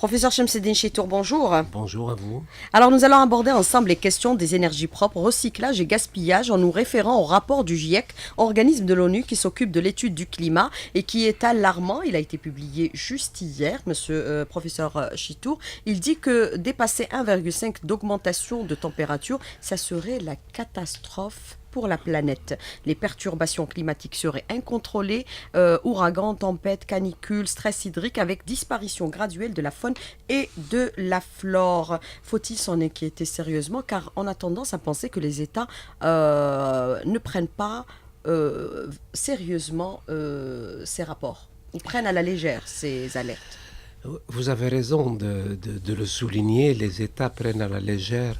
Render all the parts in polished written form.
Professeur Chemseddine Chitour, bonjour. Bonjour à vous. Alors nous allons aborder ensemble les questions des énergies propres, recyclage et gaspillage en nous référant au rapport du GIEC, organisme de l'ONU qui s'occupe de l'étude du climat et qui est alarmant. Il a été publié juste hier, monsieur professeur Chitour. Il dit que dépasser 1,5 d'augmentation de température, ça serait la catastrophe pour la planète. Les perturbations climatiques seraient incontrôlées, ouragans, tempêtes, canicules, stress hydrique avec disparition graduelle de la faune et de la flore. Faut-il s'en inquiéter sérieusement car on a tendance à penser que les États ne prennent pas sérieusement ces rapports ou prennent à la légère ces alertes. Vous avez raison de le souligner, les États prennent à la légère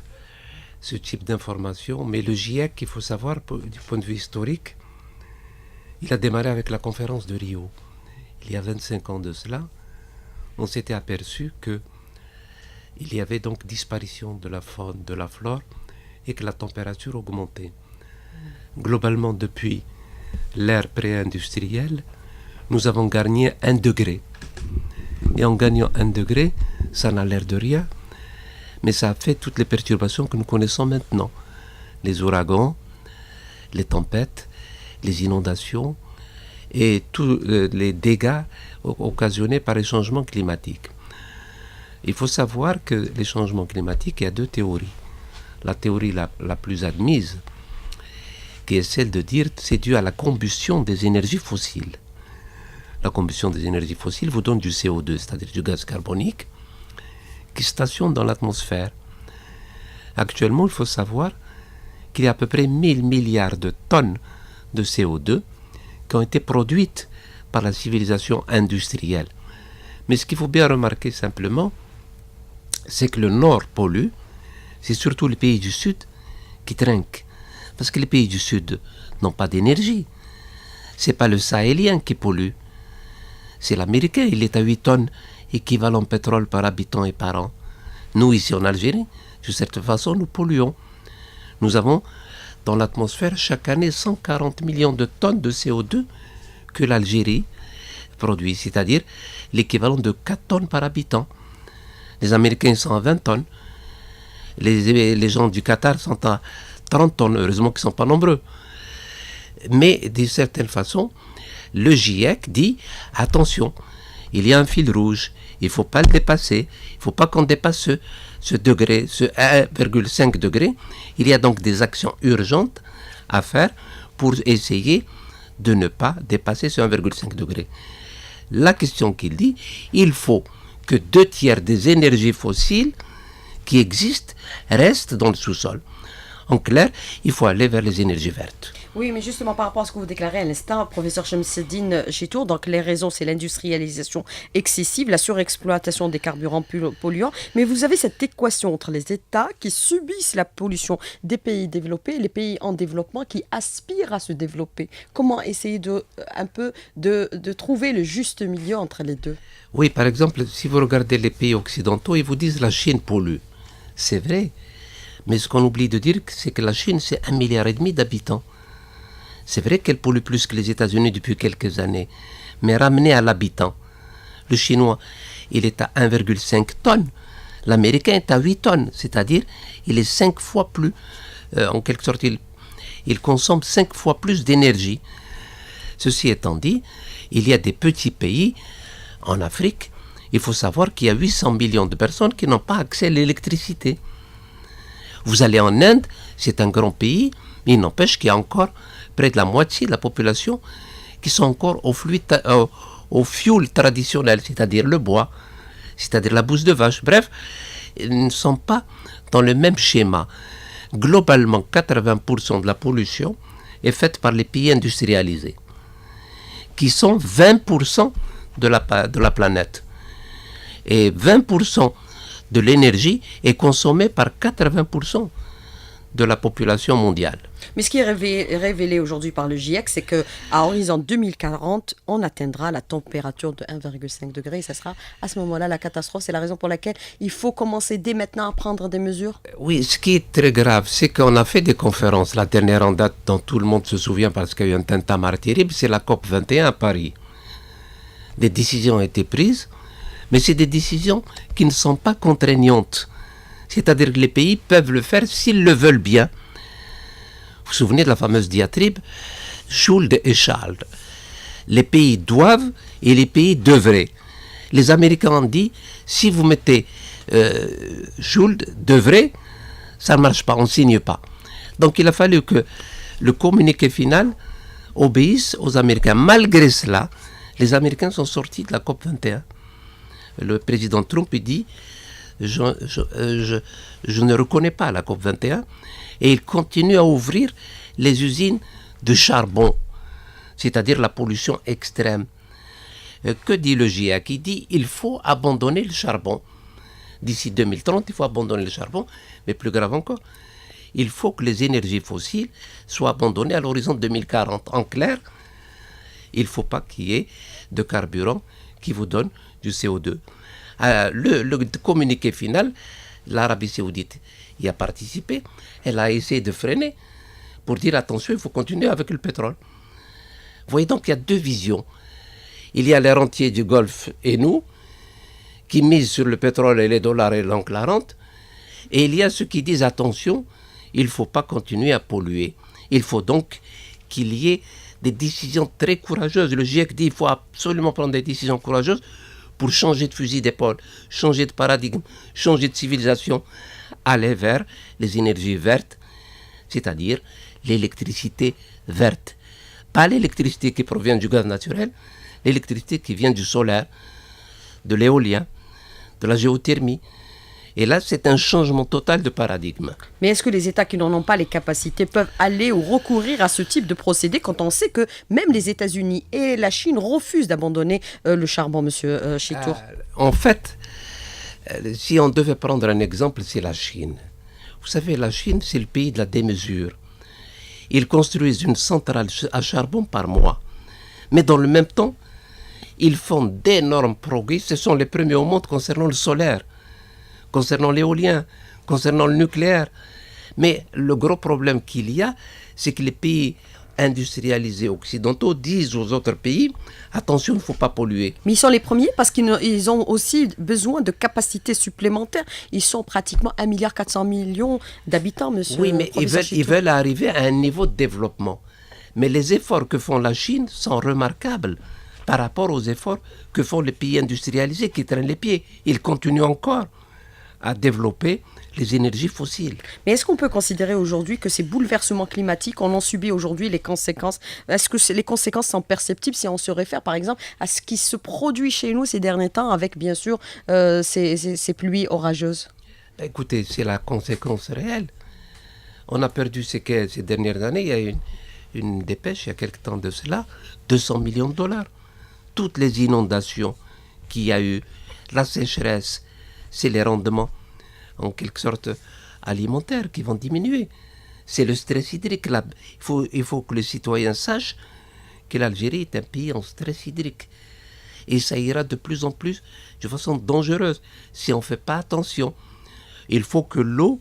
ce type d'informations, mais le GIEC, il faut savoir, du point de vue historique, il a démarré avec la conférence de Rio. Il y a 25 ans de cela, on s'était aperçu qu'il y avait donc disparition de la faune, de la flore, et que la température augmentait. Globalement, depuis l'ère pré-industrielle, nous avons gagné 1 degré. Et en gagnant 1 degré, ça n'a l'air de rien, mais ça a fait toutes les perturbations que nous connaissons maintenant. Les ouragans, les tempêtes, les inondations et tous les dégâts occasionnés par les changements climatiques. Il faut savoir que les changements climatiques, il y a deux théories. La théorie la plus admise, qui est celle de dire que c'est dû à la combustion des énergies fossiles. La combustion des énergies fossiles vous donne du CO2, c'est-à-dire du gaz carbonique, qui stationne dans l'atmosphère. Actuellement, il faut savoir qu'il y a à peu près 1000 milliards de tonnes de CO2 qui ont été produites par la civilisation industrielle. Mais ce qu'il faut bien remarquer simplement, c'est que le Nord pollue, c'est surtout les pays du Sud qui trinquent. Parce que les pays du Sud n'ont pas d'énergie. C'est pas le Sahélien qui pollue. C'est l'Américain, il est à 8 tonnes équivalent pétrole par habitant et par an. Nous, ici en Algérie, de cette façon, nous polluons. Nous avons dans l'atmosphère chaque année 140 millions de tonnes de CO2 que l'Algérie produit, c'est-à-dire l'équivalent de 4 tonnes par habitant. Les Américains sont à 20 tonnes. Les gens du Qatar sont à 30 tonnes, heureusement qu'ils ne sont pas nombreux. Mais d'une certaine façon, le GIEC dit, attention, il y a un fil rouge, il ne faut pas le dépasser, il ne faut pas qu'on dépasse ce degré, ce 1,5 degré. Il y a donc des actions urgentes à faire pour essayer de ne pas dépasser ce 1,5 degré. La question qu'il dit, il faut que 2/3 des énergies fossiles qui existent restent dans le sous-sol. En clair, il faut aller vers les énergies vertes. Oui, mais justement par rapport à ce que vous déclarez à l'instant, professeur Chemseddine Chitour, donc les raisons, c'est l'industrialisation excessive, la surexploitation des carburants polluants, mais vous avez cette équation entre les États qui subissent la pollution des pays développés et les pays en développement qui aspirent à se développer. Comment essayer de trouver le juste milieu entre les deux? Oui, par exemple, si vous regardez les pays occidentaux, ils vous disent la Chine pollue. C'est vrai, mais ce qu'on oublie de dire, c'est que la Chine, c'est 1,5 milliard d'habitants. C'est vrai qu'elle pollue plus que les États-Unis depuis quelques années, mais ramenée à l'habitant. Le Chinois, il est à 1,5 tonnes. L'Américain est à 8 tonnes, c'est-à-dire il est 5 fois plus, en quelque sorte, il consomme 5 fois plus d'énergie. Ceci étant dit, il y a des petits pays en Afrique. Il faut savoir qu'il y a 800 millions de personnes qui n'ont pas accès à l'électricité. Vous allez en Inde, c'est un grand pays, mais il n'empêche qu'il y a encore près de la moitié de la population qui sont encore au fioul traditionnel, c'est-à-dire le bois, c'est-à-dire la bouse de vache. Bref, ils ne sont pas dans le même schéma. Globalement, 80% de la pollution est faite par les pays industrialisés, qui sont 20% de la planète. Et 20% de l'énergie est consommée par 80% de la population mondiale. Mais ce qui est révélé aujourd'hui par le GIEC, c'est qu'à horizon 2040, on atteindra la température de 1,5 degré et ça sera à ce moment-là la catastrophe. C'est la raison pour laquelle il faut commencer dès maintenant à prendre des mesures. Oui, ce qui est très grave, c'est qu'on a fait des conférences. La dernière en date dont tout le monde se souvient parce qu'il y a eu un tintamarre terrible, c'est la COP 21 à Paris. Des décisions ont été prises, Mais c'est des décisions qui ne sont pas contraignantes. C'est-à-dire que les pays peuvent le faire s'ils le veulent bien. Vous vous souvenez de la fameuse diatribe Schuld et Schall. Les pays doivent et les pays devraient. Les Américains ont dit, si vous mettez Schuld, devrait, ça ne marche pas, on ne signe pas. Donc il a fallu que le communiqué final obéisse aux Américains. Malgré cela, les Américains sont sortis de la COP 21. Le président Trump dit je ne reconnais pas la COP 21 et il continue à ouvrir les usines de charbon, c'est-à-dire la pollution extrême. Que dit le GIEC? Il dit il faut abandonner le charbon. D'ici 2030, il faut abandonner le charbon, mais plus grave encore, il faut que les énergies fossiles soient abandonnées à l'horizon 2040. En clair, il ne faut pas qu'il y ait de carburant qui vous donne du CO2. Le communiqué final, l'Arabie Saoudite y a participé, elle a essayé de freiner pour dire attention, il faut continuer avec le pétrole. Vous voyez donc qu'il y a deux visions. Il y a les rentiers du Golfe et nous, qui misent sur le pétrole et les dollars et l'an 40, et il y a ceux qui disent attention, il ne faut pas continuer à polluer. Il faut donc qu'il y ait des décisions très courageuses. Le GIEC dit qu'il faut absolument prendre des décisions courageuses pour changer de fusil d'épaule, changer de paradigme, changer de civilisation, aller vers les énergies vertes, c'est-à-dire l'électricité verte. Pas l'électricité qui provient du gaz naturel, l'électricité qui vient du solaire, de l'éolien, de la géothermie. Et là, c'est un changement total de paradigme. Mais est-ce que les États qui n'en ont pas les capacités peuvent aller ou recourir à ce type de procédé quand on sait que même les États-Unis et la Chine refusent d'abandonner le charbon, monsieur Chitour? En fait, si on devait prendre un exemple, c'est la Chine. Vous savez, la Chine, c'est le pays de la démesure. Ils construisent une centrale à charbon par mois. Mais dans le même temps, ils font d'énormes progrès. Ce sont les premiers au monde concernant le solaire, concernant l'éolien, concernant le nucléaire. Mais le gros problème qu'il y a, c'est que les pays industrialisés occidentaux disent aux autres pays « Attention, il ne faut pas polluer ». Mais ils sont les premiers parce qu'ils ont aussi besoin de capacités supplémentaires. Ils sont pratiquement 1,4 milliard d'habitants, monsieur. Oui, mais ils veulent arriver à un niveau de développement. Mais les efforts que font la Chine sont remarquables par rapport aux efforts que font les pays industrialisés qui traînent les pieds. Ils continuent encore à développer les énergies fossiles. Mais est-ce qu'on peut considérer aujourd'hui que ces bouleversements climatiques, on en subit aujourd'hui les conséquences? Est-ce que les conséquences sont perceptibles si on se réfère par exemple à ce qui se produit chez nous ces derniers temps avec bien sûr ces pluies orageuses? Écoutez, c'est la conséquence réelle. On a perdu ces dernières années. Il y a une dépêche, il y a quelque temps de cela, 200 millions de dollars. Toutes les inondations qu'il y a eu, la sécheresse, c'est les rendements en quelque sorte alimentaires qui vont diminuer. C'est le stress hydrique. Là. Il faut que les citoyens sachent que l'Algérie est un pays en stress hydrique. Et ça ira de plus en plus de façon dangereuse si on ne fait pas attention. Il faut que l'eau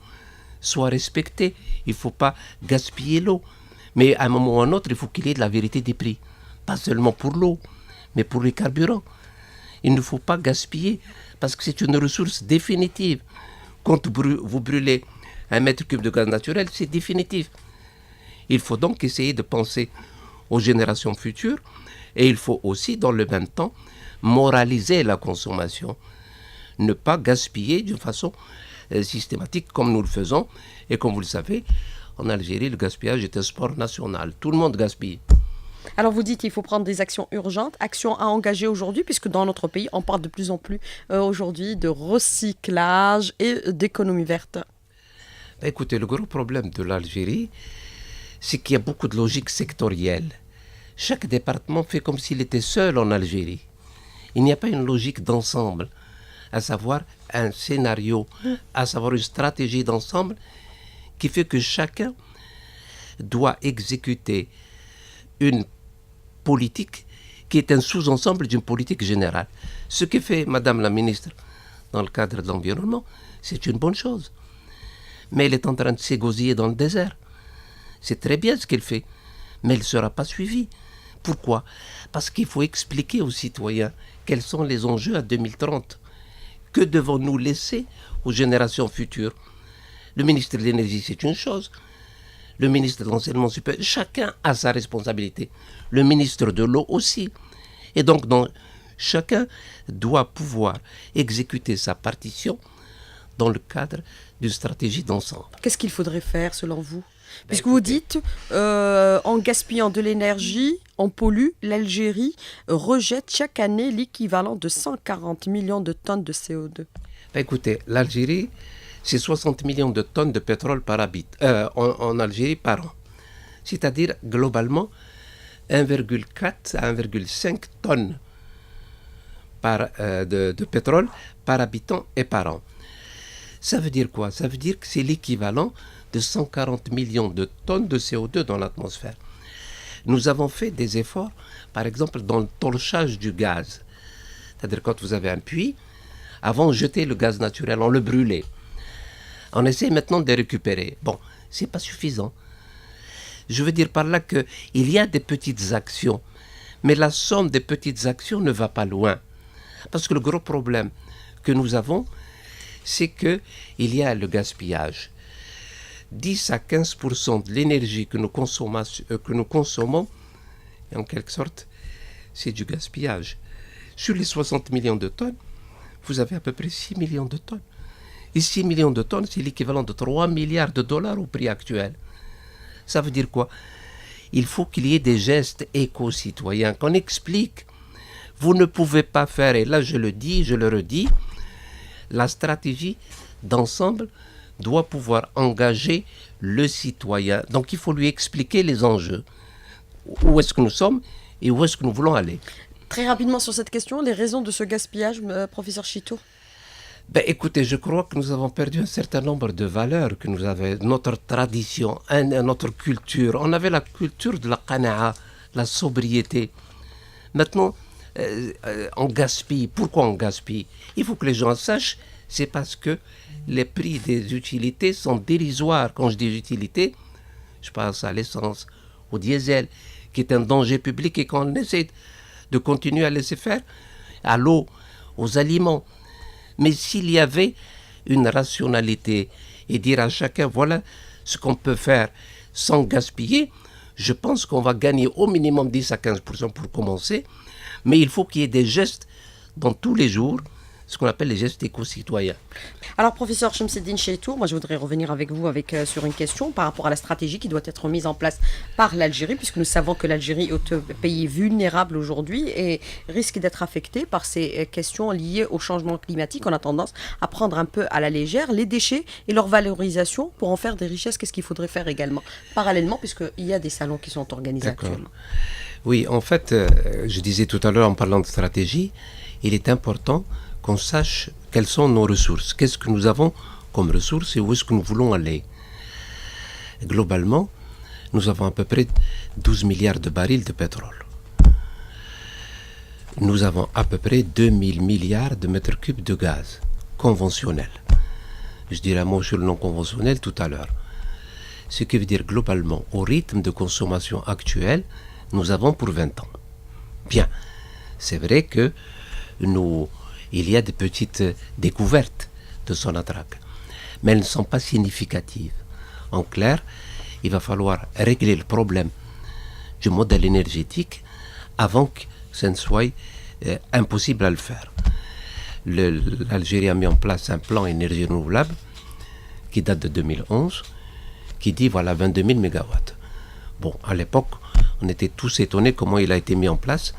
soit respectée. Il ne faut pas gaspiller l'eau. Mais à un moment ou à un autre, il faut qu'il y ait de la vérité des prix. Pas seulement pour l'eau, mais pour les carburants. Il ne faut pas gaspiller parce que c'est une ressource définitive. Quand vous brûlez 1 mètre cube de gaz naturel, c'est définitif. Il faut donc essayer de penser aux générations futures et il faut aussi, dans le même temps, moraliser la consommation. Ne pas gaspiller d'une façon systématique comme nous le faisons. Et comme vous le savez, en Algérie, le gaspillage est un sport national. Tout le monde gaspille. Alors vous dites qu'il faut prendre des actions urgentes, actions à engager aujourd'hui, puisque dans notre pays, on parle de plus en plus aujourd'hui de recyclage et d'économie verte. Écoutez, le gros problème de l'Algérie, c'est qu'il y a beaucoup de logique sectorielle. Chaque département fait comme s'il était seul en Algérie. Il n'y a pas une logique d'ensemble, à savoir un scénario, à savoir une stratégie d'ensemble qui fait que chacun doit exécuter une politique qui est un sous-ensemble d'une politique générale. Ce que fait Madame la ministre dans le cadre de l'environnement, c'est une bonne chose. Mais elle est en train de s'égosiller dans le désert. C'est très bien ce qu'elle fait, mais elle ne sera pas suivie. Pourquoi? Parce qu'il faut expliquer aux citoyens quels sont les enjeux à 2030. Que devons-nous laisser aux générations futures? Le ministre de l'énergie, c'est une chose. Le ministre de l'enseignement supérieur, chacun a sa responsabilité. Le ministre de l'eau aussi. Et donc, chacun doit pouvoir exécuter sa partition dans le cadre d'une stratégie d'ensemble. Qu'est-ce qu'il faudrait faire selon vous? Puisque vous dites, en gaspillant de l'énergie, on pollue, l'Algérie rejette chaque année l'équivalent de 140 millions de tonnes de CO2. Écoutez, l'Algérie, c'est 60 millions de tonnes de pétrole par habitant en Algérie par an. C'est-à-dire, globalement, 1,4 à 1,5 tonnes de pétrole par habitant et par an. Ça veut dire quoi? Ça veut dire que c'est l'équivalent de 140 millions de tonnes de CO2 dans l'atmosphère. Nous avons fait des efforts, par exemple, dans le torchage du gaz. C'est-à-dire, quand vous avez un puits, avant, on jetait le gaz naturel, on le brûlait. On essaie maintenant de les récupérer. Bon, c'est pas suffisant. Je veux dire par là qu'il y a des petites actions, mais la somme des petites actions ne va pas loin. Parce que le gros problème que nous avons, c'est qu'il y a le gaspillage. 10 à 15% de l'énergie que nous consommons, en quelque sorte, c'est du gaspillage. Sur les 60 millions de tonnes, vous avez à peu près 6 millions de tonnes. Et 6 millions de tonnes, c'est l'équivalent de 3 milliards de dollars au prix actuel. Ça veut dire quoi? Il faut qu'il y ait des gestes éco-citoyens, qu'on explique. Vous ne pouvez pas faire, et là je le dis, je le redis, la stratégie d'ensemble doit pouvoir engager le citoyen. Donc il faut lui expliquer les enjeux. Où est-ce que nous sommes et où est-ce que nous voulons aller? Très rapidement sur cette question, les raisons de ce gaspillage, professeur Chito? Écoutez, je crois que nous avons perdu un certain nombre de valeurs que nous avions, notre tradition, notre culture. On avait la culture de la qana'a, la sobriété. Maintenant, on gaspille. Pourquoi on gaspille? Il faut que les gens sachent, c'est parce que les prix des utilités sont dérisoires. Quand je dis utilités, je pense à l'essence, au diesel, qui est un danger public et qu'on essaie de continuer à laisser faire, à l'eau, aux aliments. Mais s'il y avait une rationalité et dire à chacun, voilà ce qu'on peut faire sans gaspiller, je pense qu'on va gagner au minimum 10 à 15% pour commencer. Mais il faut qu'il y ait des gestes dans tous les jours, ce qu'on appelle les gestes éco-citoyens. Alors, professeur Chemseddine Cheitour, moi je voudrais revenir avec vous sur une question par rapport à la stratégie qui doit être mise en place par l'Algérie, puisque nous savons que l'Algérie est un pays vulnérable aujourd'hui et risque d'être affecté par ces questions liées au changement climatique. On a tendance à prendre un peu à la légère les déchets et leur valorisation pour en faire des richesses. Qu'est-ce qu'il faudrait faire également, parallèlement, puisqu'il y a des salons qui sont organisés actuellement? Oui, en fait, je disais tout à l'heure en parlant de stratégie, il est important qu'on sache quelles sont nos ressources, qu'est-ce que nous avons comme ressources et où est-ce que nous voulons aller. Globalement, nous avons à peu près 12 milliards de barils de pétrole. Nous avons à peu près 2000 milliards de mètres cubes de gaz conventionnel. Je dirai un mot sur le non conventionnel tout à l'heure. Ce qui veut dire globalement, au rythme de consommation actuel, nous avons pour 20 ans. Bien, c'est vrai que il y a des petites découvertes de Sonatrach, mais elles ne sont pas significatives. En clair, il va falloir régler le problème du modèle énergétique avant que ce ne soit impossible à le faire. L'Algérie a mis en place un plan énergie renouvelable qui date de 2011, qui dit voilà 22 000 mégawatts. Bon, à l'époque, on était tous étonnés comment il a été mis en place.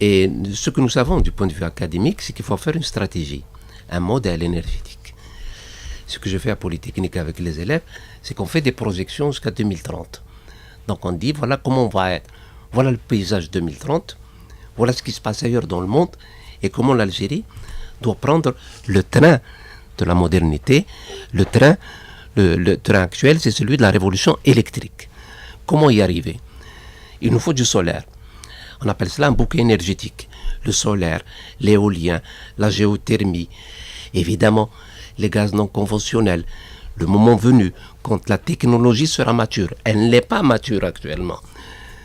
Et ce que nous savons du point de vue académique, c'est qu'il faut faire une stratégie, un modèle énergétique. Ce que je fais à Polytechnique avec les élèves, c'est qu'on fait des projections jusqu'à 2030. Donc on dit, voilà comment on va être, voilà le paysage 2030, voilà ce qui se passe ailleurs dans le monde, et comment l'Algérie doit prendre le train de la modernité. Le train actuel, c'est celui de la révolution électrique. Comment y arriver? Il nous faut du solaire. On appelle cela un bouquet énergétique. Le solaire, l'éolien, la géothermie, évidemment les gaz non conventionnels. Le moment venu, quand la technologie sera mature, elle ne l'est pas mature actuellement.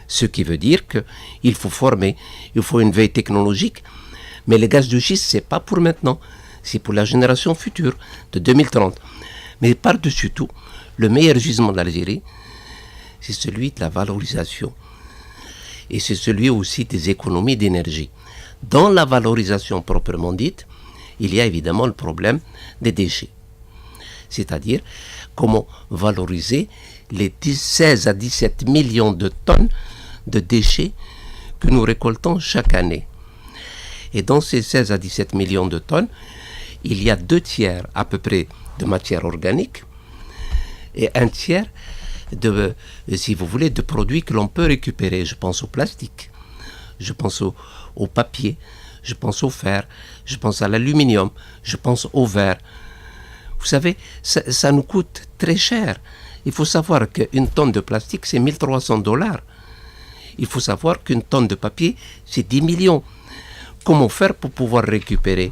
Ce qui veut dire qu'il faut former, il faut une veille technologique. Mais les gaz de schiste, ce n'est pas pour maintenant. c'est pour la génération future de 2030. Mais par-dessus tout, le meilleur gisement d'Algérie, c'est celui de la valorisation. Et c'est celui aussi des économies d'énergie. Dans la valorisation proprement dite, il y a évidemment le problème des déchets. C'est-à-dire comment valoriser les 16 à 17 millions de tonnes de déchets que nous récoltons chaque année. Et dans ces 16 à 17 millions de tonnes, il y a 2 tiers à peu près de matière organique et 1 tiers de, si vous voulez, de produits que l'on peut récupérer. Je pense au plastique, je pense au papier, je pense au fer, je pense à l'aluminium, je pense au verre. Vous savez, ça nous coûte très cher. Il faut savoir qu'une tonne de plastique, c'est 1300 $. Il faut savoir qu'une tonne de papier, c'est 10 millions. Comment faire pour pouvoir récupérer?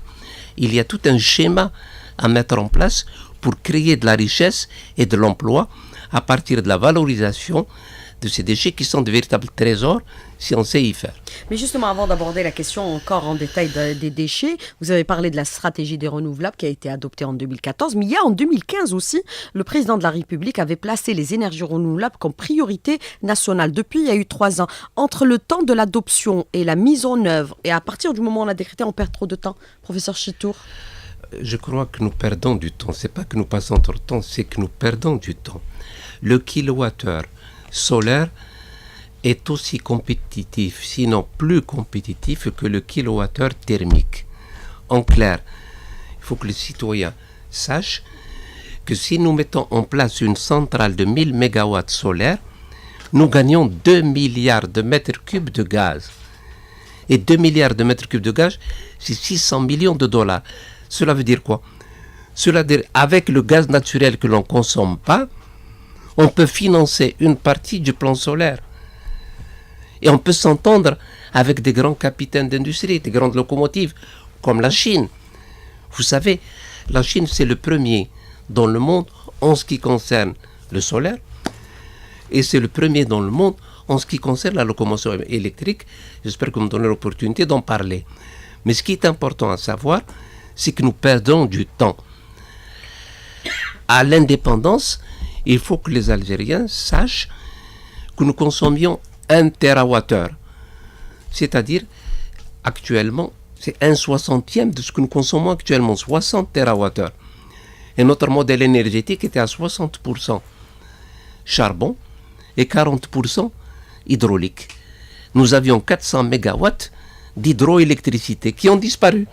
Il y a tout un schéma à mettre en place pour créer de la richesse et de l'emploi à partir de la valorisation de ces déchets qui sont de véritables trésors si on sait y faire. Mais justement, avant d'aborder la question encore en détail des déchets, vous avez parlé de la stratégie des renouvelables qui a été adoptée en 2014, mais il y a en 2015 aussi, le président de la République avait placé les énergies renouvelables comme priorité nationale. Depuis, il y a eu 3 ans. Entre le temps de l'adoption et la mise en œuvre, et à partir du moment où on a décrété, on perd trop de temps. Professeur Chitour? Je crois que nous perdons du temps. C'est pas que nous passons trop de temps, c'est que nous perdons du temps. Le kilowattheure solaire est aussi compétitif, sinon plus compétitif que le kilowattheure thermique. En clair, il faut que les citoyens sachent que si nous mettons en place une centrale de 1000 MW solaire, nous gagnons 2 milliards de mètres cubes de gaz. Et 2 milliards de mètres cubes de gaz, c'est 600 millions de $. Cela veut dire quoi? Cela veut dire avec le gaz naturel que l'on ne consomme pas, on peut financer une partie du plan solaire. Et on peut s'entendre avec des grands capitaines d'industrie, des grandes locomotives, comme la Chine. Vous savez, la Chine, c'est le premier dans le monde en ce qui concerne le solaire, et c'est le premier dans le monde en ce qui concerne la locomotion électrique. J'espère que vous me donnez l'opportunité d'en parler. Mais ce qui est important à savoir, c'est que nous perdons du temps. À l'indépendance, il faut que les Algériens sachent que nous consommions 1 TWh. C'est-à-dire, actuellement, c'est 1/60 de ce que nous consommons actuellement, 60 TWh. Et notre modèle énergétique était à 60% charbon et 40% hydraulique. Nous avions 400 MW d'hydroélectricité qui ont disparu.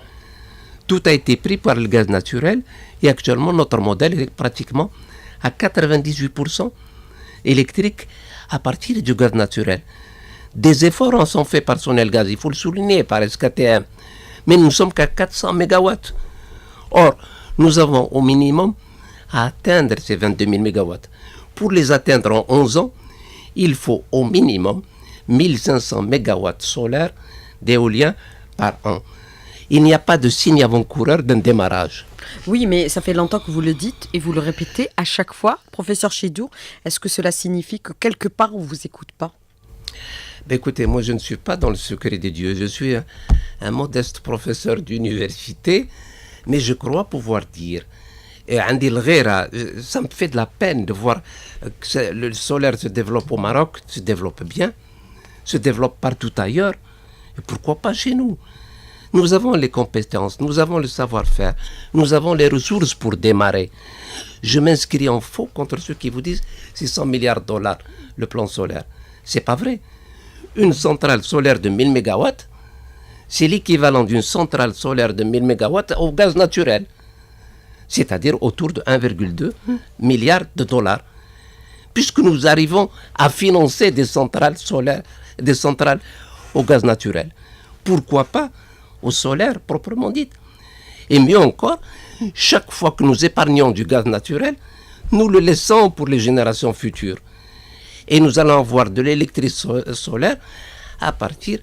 Tout a été pris par le gaz naturel et actuellement notre modèle est pratiquement à 98% électrique à partir du gaz naturel. Des efforts en sont faits par Sonelgaz, il faut le souligner, par SKTM, mais nous ne sommes qu'à 400 MW. Or, nous avons au minimum à atteindre ces 22 000 MW. Pour les atteindre en 11 ans, il faut au minimum 1500 MW solaires d'éolien par an. Il n'y a pas de signe avant-coureur d'un démarrage. Oui, mais ça fait longtemps que vous le dites et vous le répétez à chaque fois. Professeur Chidou, est-ce que cela signifie que quelque part on ne vous écoute pas? Ben écoutez, moi je ne suis pas dans le secret des dieux. Je suis un modeste professeur d'université, mais je crois pouvoir dire, et Andy Lghera, ça me fait de la peine de voir que le solaire se développe au Maroc, se développe bien, se développe partout ailleurs, et pourquoi pas chez nous? Nous avons les compétences, nous avons le savoir-faire, nous avons les ressources pour démarrer. Je m'inscris en faux contre ceux qui vous disent c'est 100 milliards de $, le plan solaire. C'est pas vrai. Une centrale solaire de 1000 MW, c'est l'équivalent d'une centrale solaire de 1000 MW au gaz naturel. C'est-à-dire autour de 1,2 milliard de $. Puisque nous arrivons à financer des centrales solaires, des centrales au gaz naturel. Pourquoi pas au solaire proprement dit? Et mieux encore, chaque fois que nous épargnons du gaz naturel, nous le laissons pour les générations futures. Et nous allons avoir de l'électricité solaire à partir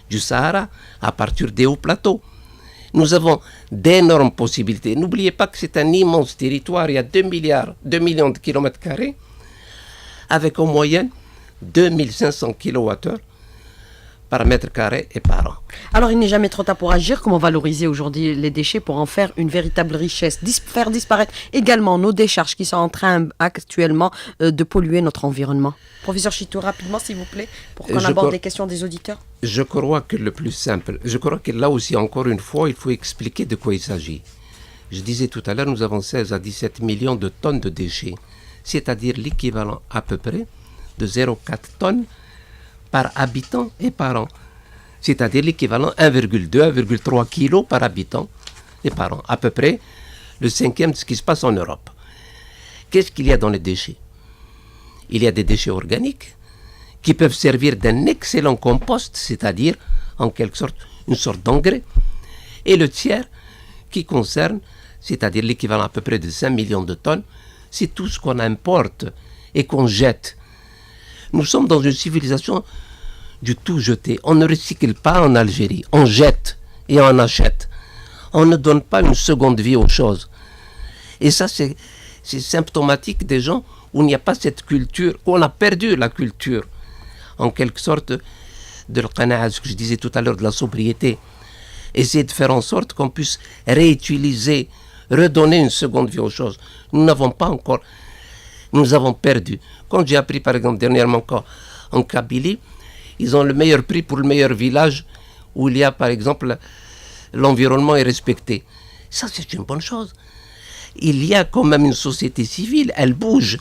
du Sahara, à partir des hauts plateaux. Nous avons d'énormes possibilités. N'oubliez pas que c'est un immense territoire, il y a 2 millions de kilomètres carrés, avec en moyenne 2500 kWh par mètre carré et par an. Alors, il n'est jamais trop tard pour agir. Comment valoriser aujourd'hui les déchets pour en faire une véritable richesse, faire disparaître également nos décharges qui sont en train actuellement de polluer notre environnement. Professeur Chito, rapidement, s'il vous plaît, pour qu'on aborde les questions des auditeurs. Je crois que le plus simple, je crois que là aussi, encore une fois, il faut expliquer de quoi il s'agit. Je disais tout à l'heure, nous avons 16 à 17 millions de tonnes de déchets, c'est-à-dire l'équivalent à peu près de 0,4 tonnes par habitant et par an. C'est-à-dire l'équivalent 1,2, 1,3 kg par habitant et par an. À peu près le cinquième de ce qui se passe en Europe. Qu'est-ce qu'il y a dans les déchets? Il y a des déchets organiques qui peuvent servir d'un excellent compost, c'est-à-dire en quelque sorte une sorte d'engrais. Et le tiers qui concerne, c'est-à-dire l'équivalent à peu près de 5 millions de tonnes, c'est tout ce qu'on importe et qu'on jette. Nous sommes dans une civilisation du tout jeté. On ne recycle pas en Algérie, on jette et on achète. On ne donne pas une seconde vie aux choses. Et ça, c'est symptomatique des gens où il n'y a pas cette culture, où on a perdu la culture, en quelque sorte, de l'qana'a, ce que je disais tout à l'heure, de la sobriété. Essayer de faire en sorte qu'on puisse réutiliser, redonner une seconde vie aux choses. Nous n'avons pas encore, nous avons perdu. Quand j'ai appris, par exemple, dernièrement, en Kabylie, ils ont le meilleur prix pour le meilleur village où il y a, par exemple, l'environnement est respecté. Ça, c'est une bonne chose. Il y a quand même une société civile, elle bouge,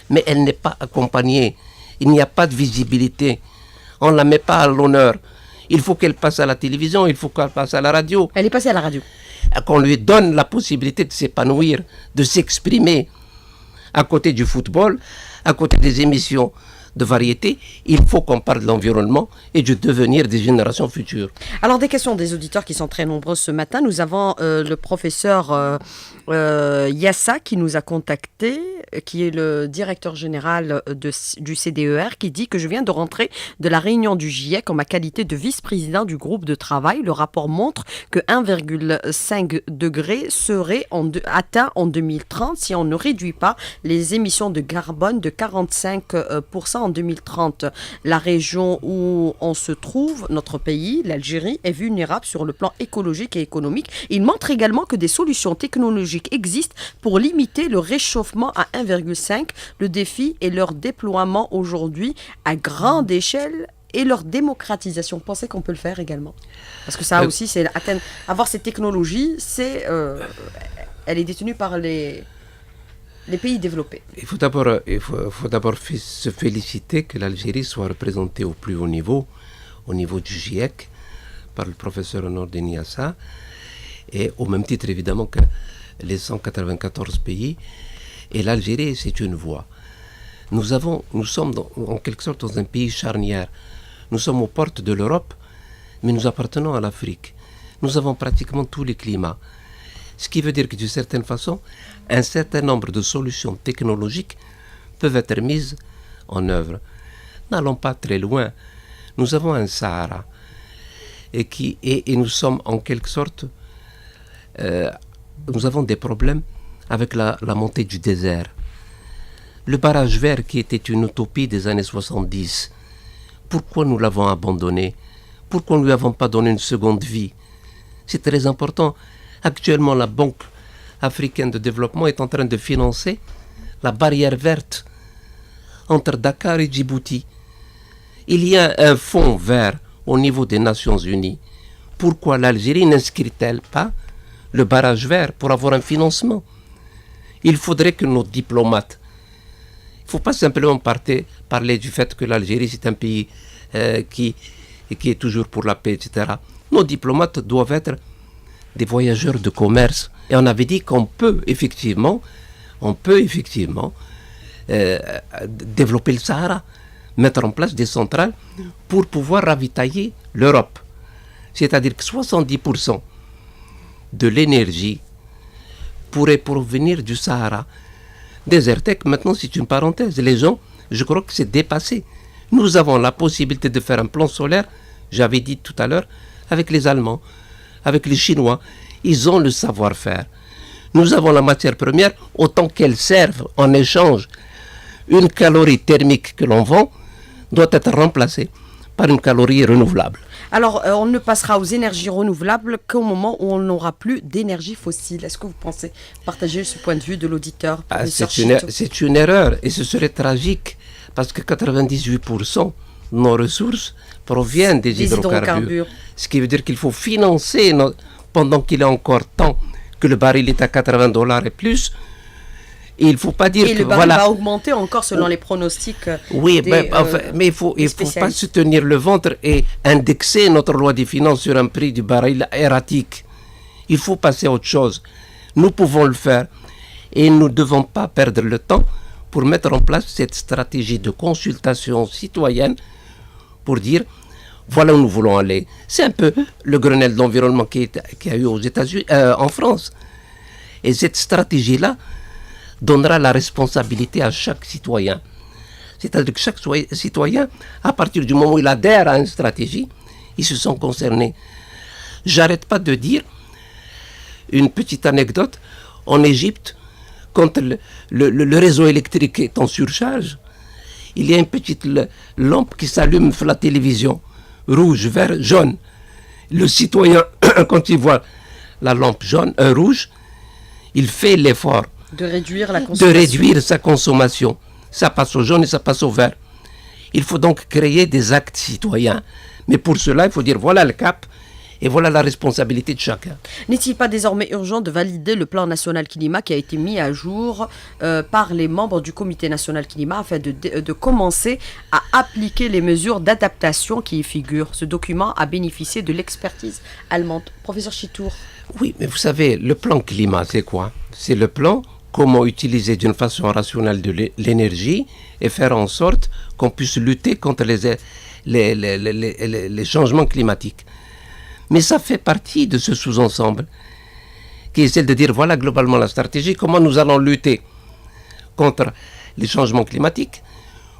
mais elle n'est pas accompagnée. Il n'y a pas de visibilité. On ne la met pas à l'honneur. Il faut qu'elle passe à la télévision, il faut qu'elle passe à la radio. Elle est passée à la radio. Qu'on lui donne la possibilité de s'épanouir, de s'exprimer. À côté du football, à côté des émissions de variété, il faut qu'on parle de l'environnement et du devenir des générations futures. Alors, des questions des auditeurs qui sont très nombreuses ce matin. Nous avons le professeur Yassa qui nous a contacté, qui est le directeur général du CDER, qui dit que je viens de rentrer de la réunion du GIEC en ma qualité de vice-président du groupe de travail. Le rapport montre que 1,5 degré serait atteint en 2030 si on ne réduit pas les émissions de carbone de 45% en 2030. La région où on se trouve, notre pays, l'Algérie, est vulnérable sur le plan écologique et économique. Il montre également que des solutions technologiques existent pour limiter le réchauffement à 1,5. Le défi est leur déploiement aujourd'hui à grande échelle et leur démocratisation. Vous pensez qu'on peut le faire également? Parce que ça aussi, c'est avoir ces technologies, elle est détenue par les pays développés. Il faut d'abord se féliciter que l'Algérie soit représentée au plus haut niveau du GIEC, par le professeur Nordin Yassa, et au même titre évidemment que les 194 pays. Et l'Algérie, c'est une voix. Nous sommes en quelque sorte dans un pays charnière. Nous sommes aux portes de l'Europe, mais nous appartenons à l'Afrique. Nous avons pratiquement tous les climats. Ce qui veut dire que d'une certaine façon, un certain nombre de solutions technologiques peuvent être mises en œuvre. N'allons pas très loin. Nous avons un Sahara et nous sommes en quelque sorte... nous avons des problèmes avec la montée du désert. Le barrage vert qui était une utopie des années 70, pourquoi nous l'avons abandonné? Pourquoi nous ne lui avons pas donné une seconde vie? C'est très important. Actuellement, la Banque africaine de développement est en train de financer la barrière verte entre Dakar et Djibouti. Il y a un fonds vert au niveau des Nations Unies. Pourquoi l'Algérie n'inscrit-elle pas le barrage vert pour avoir un financement? Il faudrait que nos diplomates, il ne faut pas simplement parler du fait que l'Algérie c'est un pays qui est toujours pour la paix, etc. Nos diplomates doivent être des voyageurs de commerce. Et on avait dit qu'on peut effectivement développer le Sahara, mettre en place des centrales pour pouvoir ravitailler l'Europe. C'est-à-dire que 70% de l'énergie pourrait provenir du Sahara. Desertec, maintenant, c'est une parenthèse. Les gens, je crois que c'est dépassé. Nous avons la possibilité de faire un plan solaire, j'avais dit tout à l'heure, avec les Allemands, avec les Chinois. Ils ont le savoir-faire. Nous avons la matière première, autant qu'elle serve en échange. Une calorie thermique que l'on vend doit être remplacée par une calorie renouvelable. Alors, on ne passera aux énergies renouvelables qu'au moment où on n'aura plus d'énergie fossile. Est-ce que vous pensez partager ce point de vue de l'auditeur, professeur Chito? C'est une erreur et ce serait tragique parce que 98% de nos ressources proviennent des hydrocarbures. Ce qui veut dire qu'il faut financer, pendant qu'il est encore temps que le baril est à $80 et plus. Et il ne faut pas dire et que le baril va augmenter encore selon les pronostics. Oui, mais il faut pas se tenir le ventre et indexer notre loi des finances sur un prix du baril erratique. Il faut passer à autre chose. Nous pouvons le faire et nous ne devons pas perdre le temps pour mettre en place cette stratégie de consultation citoyenne pour dire voilà où nous voulons aller. C'est un peu le Grenelle d'environnement qui a eu aux États-Unis, en France. Et cette stratégie-là donnera la responsabilité à chaque citoyen. C'est-à-dire que chaque citoyen, à partir du moment où il adhère à une stratégie, ils se sont concernés. J'arrête pas de dire une petite anecdote. En Égypte, quand le réseau électrique est en surcharge, il y a une petite lampe qui s'allume sur la télévision, rouge, vert, jaune. Le citoyen, quand il voit la lampe rouge, il fait l'effort de réduire la consommation. De réduire sa consommation. Ça passe au jaune et ça passe au vert. Il faut donc créer des actes citoyens. Mais pour cela, il faut dire voilà le cap et voilà la responsabilité de chacun. N'est-il pas désormais urgent de valider le plan national climat qui a été mis à jour par les membres du comité national climat afin de commencer à appliquer les mesures d'adaptation qui y figurent? Ce document a bénéficié de l'expertise allemande. Professeur Chitour. Oui, mais vous savez, le plan climat, c'est quoi? C'est le plan comment utiliser d'une façon rationnelle de l'énergie et faire en sorte qu'on puisse lutter contre les changements climatiques. Mais ça fait partie de ce sous-ensemble qui essaie de dire voilà globalement la stratégie, comment nous allons lutter contre les changements climatiques,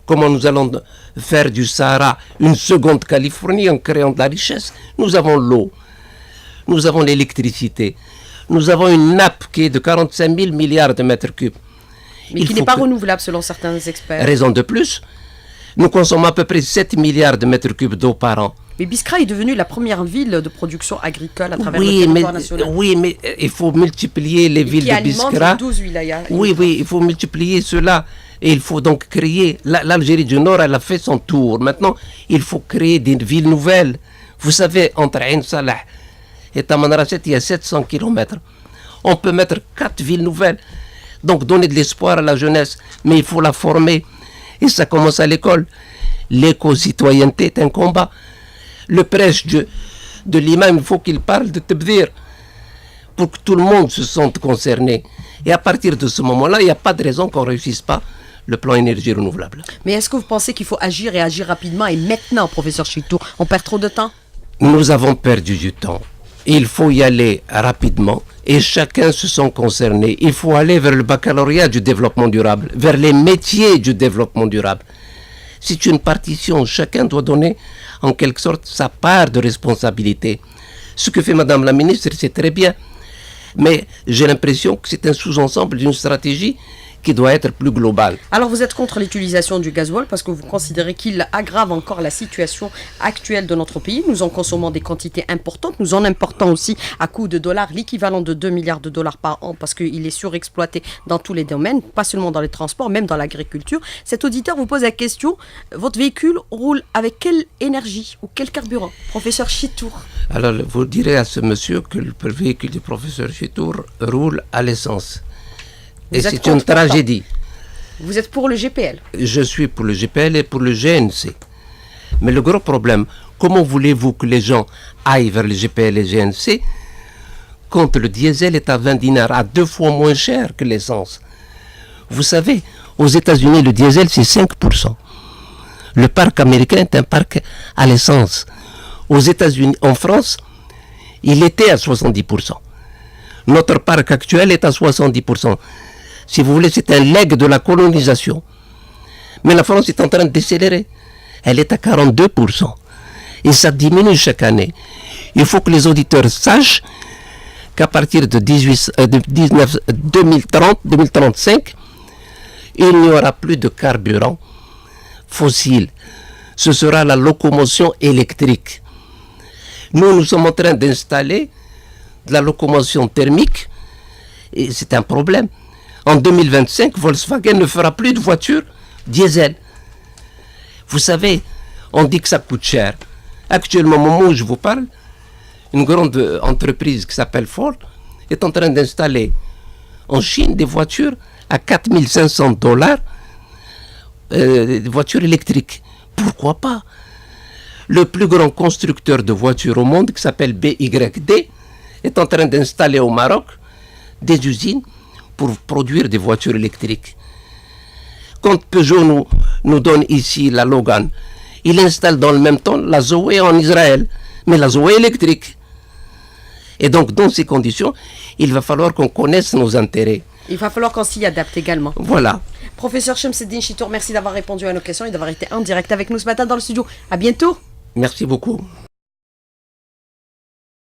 comment nous allons faire du Sahara une seconde Californie en créant de la richesse. Nous avons l'eau, nous avons l'électricité, nous avons une nappe qui est de 45 000 milliards de mètres cubes. Mais qui n'est pas renouvelable selon certains experts. Raison de plus, nous consommons à peu près 7 milliards de mètres cubes d'eau par an. Mais Biskra est devenue la première ville de production agricole à travers le territoire national. Oui, mais il faut multiplier les villes de Biskra. 12 wilayas. Oui, il faut multiplier cela. Et il faut donc créer... L'Algérie du Nord, elle a fait son tour. Maintenant, il faut créer des villes nouvelles. Vous savez, entre Ain Salah et Tamanrasset, il y a 700 km. On peut mettre 4 villes nouvelles. Donc, donner de l'espoir à la jeunesse. Mais il faut la former. Et ça commence à l'école. L'éco-citoyenneté est un combat. Le prêche de l'imam, il faut qu'il parle de Tebdir pour que tout le monde se sente concerné. Et à partir de ce moment-là, il n'y a pas de raison qu'on ne réussisse pas le plan énergie renouvelable. Mais est-ce que vous pensez qu'il faut agir et agir rapidement et maintenant, professeur Chitour? On perd trop de temps? Nous avons perdu du temps. Il faut y aller rapidement et chacun se sent concerné. Il faut aller vers le baccalauréat du développement durable, vers les métiers du développement durable. C'est une partition, chacun doit donner en quelque sorte sa part de responsabilité. Ce que fait Madame la ministre, c'est très bien, mais j'ai l'impression que c'est un sous-ensemble d'une stratégie qui doit être plus globale. Alors vous êtes contre l'utilisation du gasoil parce que vous considérez qu'il aggrave encore la situation actuelle de notre pays. Nous en consommons des quantités importantes, nous en importons aussi à coût de dollars, l'équivalent de 2 milliards de dollars par an parce qu'il est surexploité dans tous les domaines, pas seulement dans les transports, même dans l'agriculture. Cet auditeur vous pose la question, votre véhicule roule avec quelle énergie ou quel carburant? Professeur Chitour. Alors vous direz à ce monsieur que le véhicule du professeur Chitour roule à l'essence. Et c'est une tragédie. Vous êtes pour le GPL? Je suis pour le GPL et pour le GNC. Mais le gros problème, comment voulez-vous que les gens aillent vers le GPL et le GNC quand le diesel est à 20 dinars, à 2 fois moins cher que l'essence? Vous savez, aux États-Unis, le diesel, c'est 5%. Le parc américain est un parc à l'essence. Aux États-Unis, en France, il était à 70%. Notre parc actuel est à 70%. Si vous voulez, c'est un legs de la colonisation. Mais la France est en train de décélérer. Elle est à 42%. Et ça diminue chaque année. Il faut que les auditeurs sachent qu'à partir de 2030-2035, il n'y aura plus de carburant fossile. ce sera la locomotion électrique. Nous sommes en train d'installer de la locomotion thermique et c'est un problème. En 2025, Volkswagen ne fera plus de voitures diesel. Vous savez, on dit que ça coûte cher. Actuellement, au moment où je vous parle, une grande entreprise qui s'appelle Ford est en train d'installer en Chine des voitures à $4 500, des voitures électriques. Pourquoi pas? Le plus grand constructeur de voitures au monde, qui s'appelle BYD, est en train d'installer au Maroc des usines pour produire des voitures électriques. Quand Peugeot nous donne ici la Logan, il installe dans le même temps la Zoé en Israël, mais la Zoé électrique. Et donc, dans ces conditions, il va falloir qu'on connaisse nos intérêts. Il va falloir qu'on s'y adapte également. Voilà. Professeur Shamseddine Chitour, merci d'avoir répondu à nos questions et d'avoir été en direct avec nous ce matin dans le studio. À bientôt. Merci beaucoup.